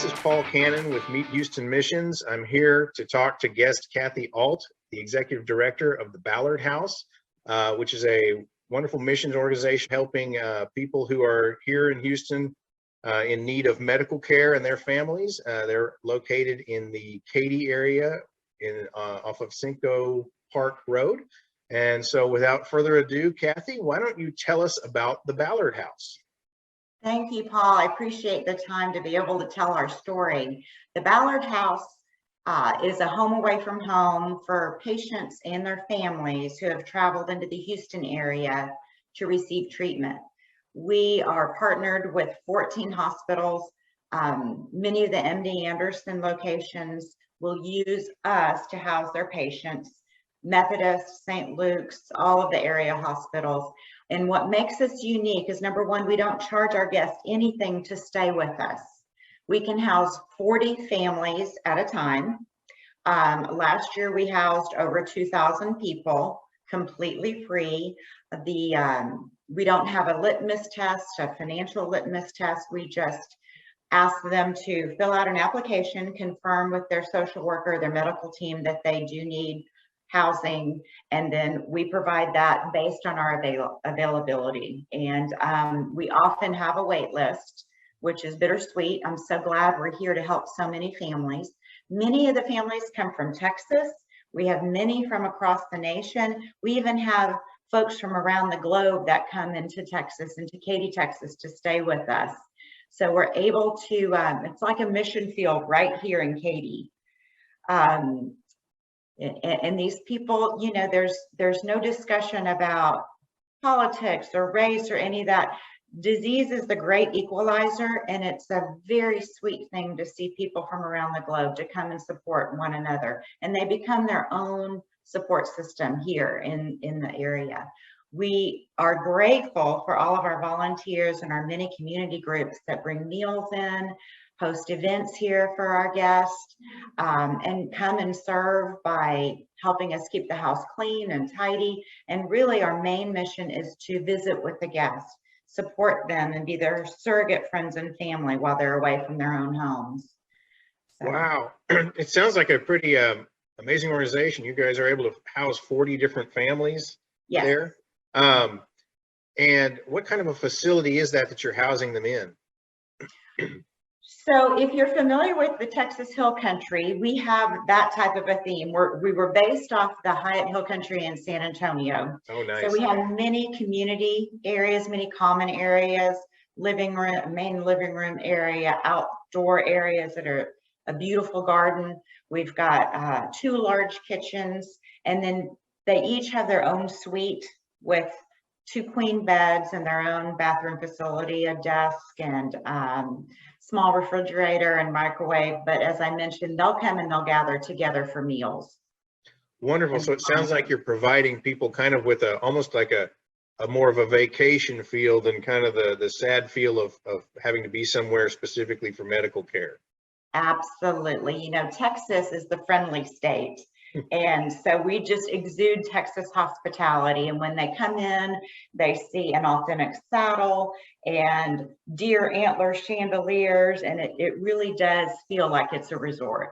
This is Paul Cannon with Meet Houston Missions. I'm here to talk to guest Kathy Alt, the Executive Director of the Ballard House, which is a wonderful missions organization helping people who are here in Houston in need of medical care and their families. They're located in the Katy area off of Cinco Park Road. And so without further ado, Kathy, why don't you tell us about the Ballard House? Thank you, Paul. I appreciate the time to be able to tell our story. The Ballard House is a home away from home for patients and their families who have traveled into the Houston area to receive treatment. We are partnered with 14 hospitals. Many of the MD Anderson locations will use us to house their patients. Methodist, St. Luke's, all of the area hospitals. And what makes us unique is, number one, we don't charge our guests anything to stay with us. We can house 40 families at a time. Last year, we housed over 2,000 people completely free. We don't have a litmus test, a financial litmus test. We just ask them to fill out an application, confirm with their social worker, their medical team that they do need housing, and then we provide that based on our availability. And we often have a wait list, which is bittersweet. I'm so glad we're here to help so many families. Many of the families come from Texas. We have many from across the nation. We even have folks from around the globe that come into Texas, into Katy, Texas, to stay with us. So we're able to, it's like a mission field right here in Katy. And these people, you know, there's no discussion about politics or race or any of that. Disease is the great equalizer, and it's a very sweet thing to see people from around the globe to come and support one another, and they become their own support system here in the area. We are grateful for all of our volunteers and our many community groups that bring meals in, host events here for our guests, and come and serve by helping us keep the house clean and tidy. And really our main mission is to visit with the guests, support them, and be their surrogate friends and family while they're away from their own homes. So. Wow, it sounds like a pretty amazing organization. You guys are able to house 40 different families there. And what kind of a facility is that you're housing them in? So if you're familiar with the Texas Hill Country, we have that type of a theme. We were based off the Hyatt Hill Country in San Antonio. Oh, nice. So we have many community areas, many common areas, living room, main living room area, outdoor areas that are a beautiful garden. We've got 2 large kitchens, and then they each have their own suite with 2 queen beds and their own bathroom facility, a desk, and small refrigerator and microwave. But as I mentioned, they'll come and they'll gather together for meals. Wonderful. So it sounds like you're providing people kind of with almost like a more of a vacation feel than kind of the sad feel of having to be somewhere specifically for medical care. Absolutely. You know, Texas is the friendly state. And so we just exude Texas hospitality. And when they come in, they see an authentic saddle and deer antler chandeliers. And it really does feel like it's a resort.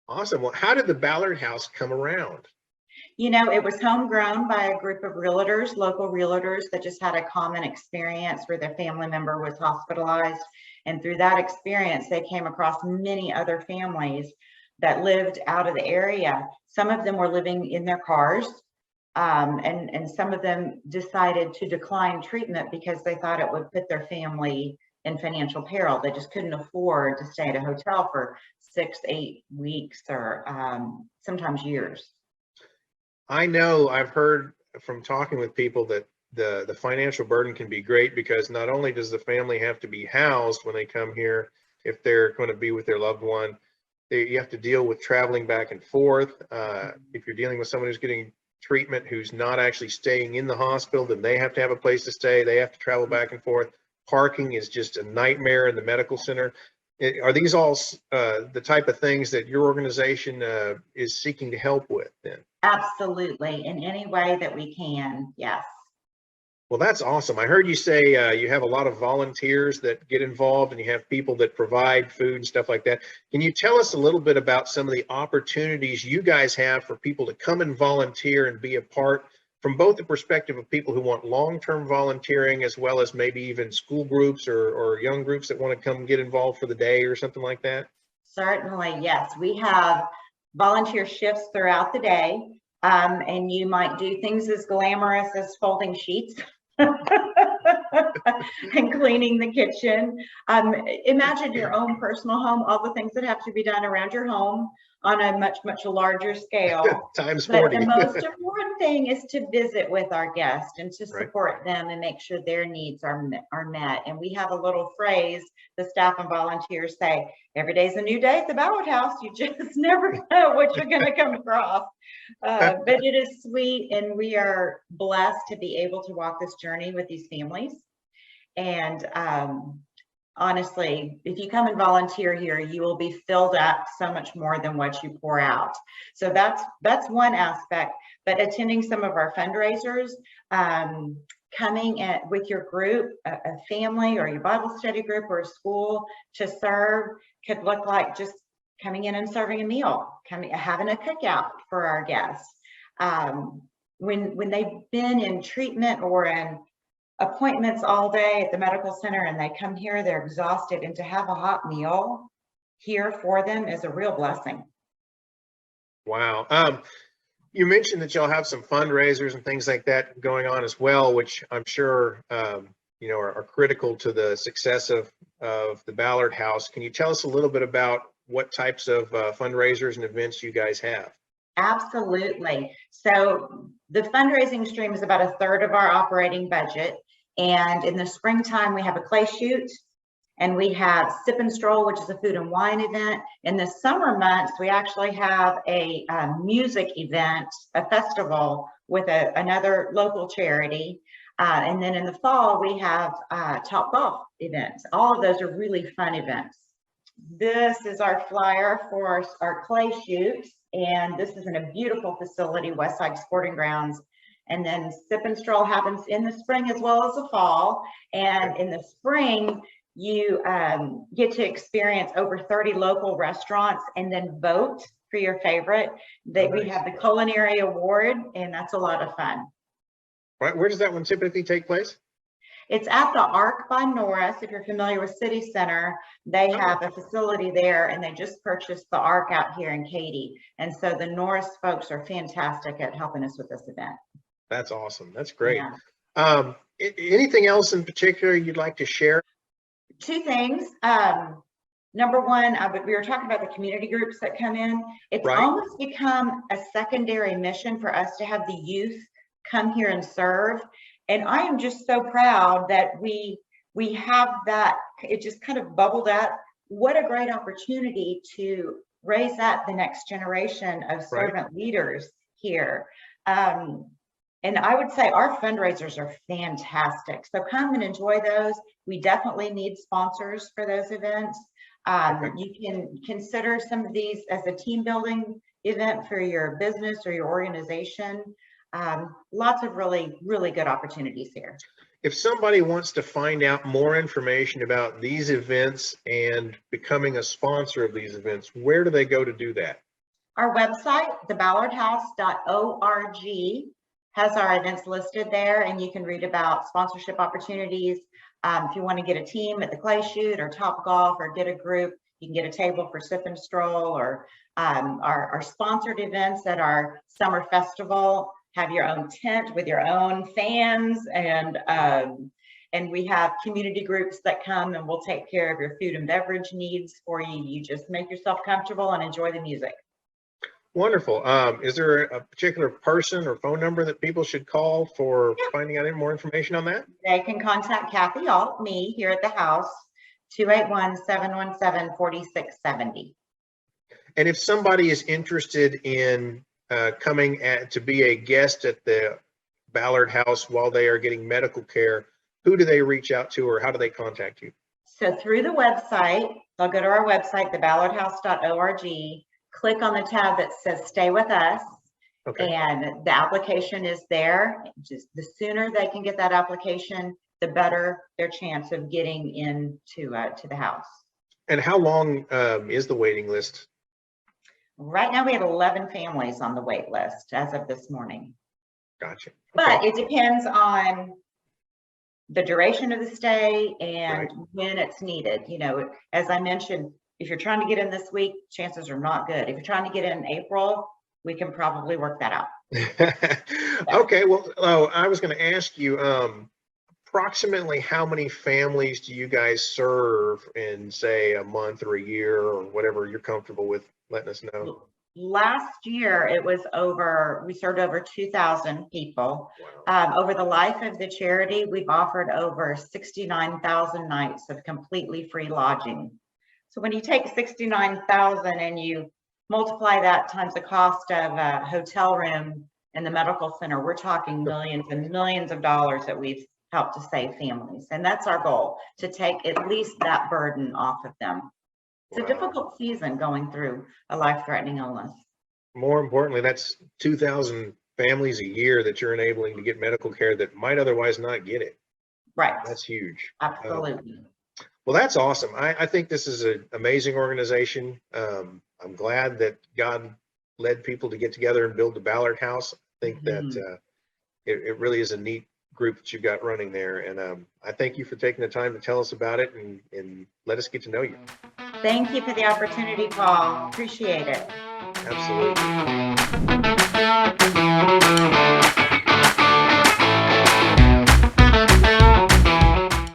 Awesome. Well, how did the Ballard House come around? You know, it was homegrown by a group of realtors, local realtors that just had a common experience where their family member was hospitalized. And through that experience, they came across many other families that lived out of the area. Some of them were living in their cars, and some of them decided to decline treatment because they thought it would put their family in financial peril. They just couldn't afford to stay at a hotel for 6-8 weeks or sometimes years. I know I've heard from talking with people that the financial burden can be great, because not only does the family have to be housed when they come here, if they're going to be with their loved one, you have to deal with traveling back and forth. If you're dealing with someone who's getting treatment who's not actually staying in the hospital, then they have to have a place to stay. They have to travel back and forth. Parking is just a nightmare in the medical center. Are these all the type of things that your organization is seeking to help with then? Absolutely, in any way that we can, yes. Well, that's awesome. I heard you say you have a lot of volunteers that get involved and you have people that provide food and stuff like that. Can you tell us a little bit about some of the opportunities you guys have for people to come and volunteer and be a part from both the perspective of people who want long-term volunteering as well as maybe even school groups or young groups that want to come get involved for the day or something like that? Certainly, yes. We have volunteer shifts throughout the day, and you might do things as glamorous as folding sheets and cleaning the kitchen. Imagine your own personal home, all the things that have to be done around your home on a much, much larger scale. Times But 40. the most important thing is to visit with our guests and to Right. support them and make sure their needs are met. And we have a little phrase the staff and volunteers say, every day's a new day at the Ballard House. You just never know what you're going to come across. But it is sweet, and we are blessed to be able to walk this journey with these families. And honestly, if you come and volunteer here, you will be filled up so much more than what you pour out. So that's one aspect. But attending some of our fundraisers, coming with your group, a family or your Bible study group or a school to serve could look like just coming in and serving a meal, having a cookout for our guests. When they've been in treatment or in appointments all day at the medical center and they come here, they're exhausted, and to have a hot meal here for them is a real blessing. Wow. You mentioned that y'all have some fundraisers and things like that going on as well, which I'm sure are critical to the success of the Ballard House. Can you tell us a little bit about what types of fundraisers and events you guys have? Absolutely. So the fundraising stream is about a third of our operating budget. And in the springtime, we have a clay shoot, and we have Sip and Stroll, which is a food and wine event. In the summer months, we actually have a music event, a festival with another local charity. And then in the fall, we have Top Golf events. All of those are really fun events. This is our flyer for our clay shoot, and this is in a beautiful facility, Westside Sporting Grounds. And then Sip and Stroll happens in the spring as well as the fall. And in the spring, you get to experience over 30 local restaurants and then vote for your favorite. We have the culinary award, and that's a lot of fun. Right. Where does that one typically take place? It's at the Arc by Norris. If you're familiar with City Center, they have a facility there, and they just purchased the Arc out here in Katy. And so the Norris folks are fantastic at helping us with this event. That's awesome. That's great. Yeah. Anything else in particular you'd like to share? Two things. Number one, we were talking about the community groups that come in. It's Right. almost become a secondary mission for us to have the youth come here and serve. And I am just so proud that we have that. It just kind of bubbled up. What a great opportunity to raise up the next generation of servant leaders here. And I would say our fundraisers are fantastic. So come and enjoy those. We definitely need sponsors for those events. You can consider some of these as a team building event for your business or your organization. Lots of really, really good opportunities here. If somebody wants to find out more information about these events and becoming a sponsor of these events, where do they go to do that? Our website, theballardhouse.org, has our events listed there, and you can read about sponsorship opportunities. If you want to get a team at the clay shoot or Top Golf or get a group, you can get a table for Sip and Stroll, or our sponsored events at our summer festival. Have your own tent with your own fans, and we have community groups that come and will take care of your food and beverage needs for you. You just make yourself comfortable and enjoy the music. Wonderful. Is there a particular person or phone number that people should call for finding out any more information on that? They can contact Kathy Alt, me, here at the house, 281-717-4670. And if somebody is interested in coming to be a guest at the Ballard House while they are getting medical care, who do they reach out to, or how do they contact you? So through the website, they'll go to our website, theballardhouse.org, click on the tab that says Stay With Us, Okay. And the application is there. Just the sooner they can get that application, the better their chance of getting into to the house. And how long is the waiting list? Right now, we have 11 families on the wait list as of this morning. Gotcha. But Okay. it depends on the duration of the stay and Right. when it's needed. You know, as I mentioned, if you're trying to get in this week, chances are not good. If you're trying to get in April, we can probably work that out. Okay. Well, I was going to ask you, approximately how many families do you guys serve in, say, a month or a year or whatever you're comfortable with letting us know? Last year, we served over 2,000 people. Wow. Over the life of the charity, we've offered over 69,000 nights of completely free lodging. So when you take 69,000 and you multiply that times the cost of a hotel room in the medical center, we're talking millions and millions of dollars that we've helped to save families. And that's our goal, to take at least that burden off of them. It's a difficult season going through a life-threatening illness. More importantly, that's 2,000 families a year that you're enabling to get medical care that might otherwise not get it. Right. That's huge. Absolutely. Well, that's awesome. I think this is an amazing organization. I'm glad that God led people to get together and build the Ballard House. I think that it really is a neat group that you've got running there. And I thank you for taking the time to tell us about it and let us get to know you. Thank you for the opportunity, Paul. Appreciate it. Absolutely.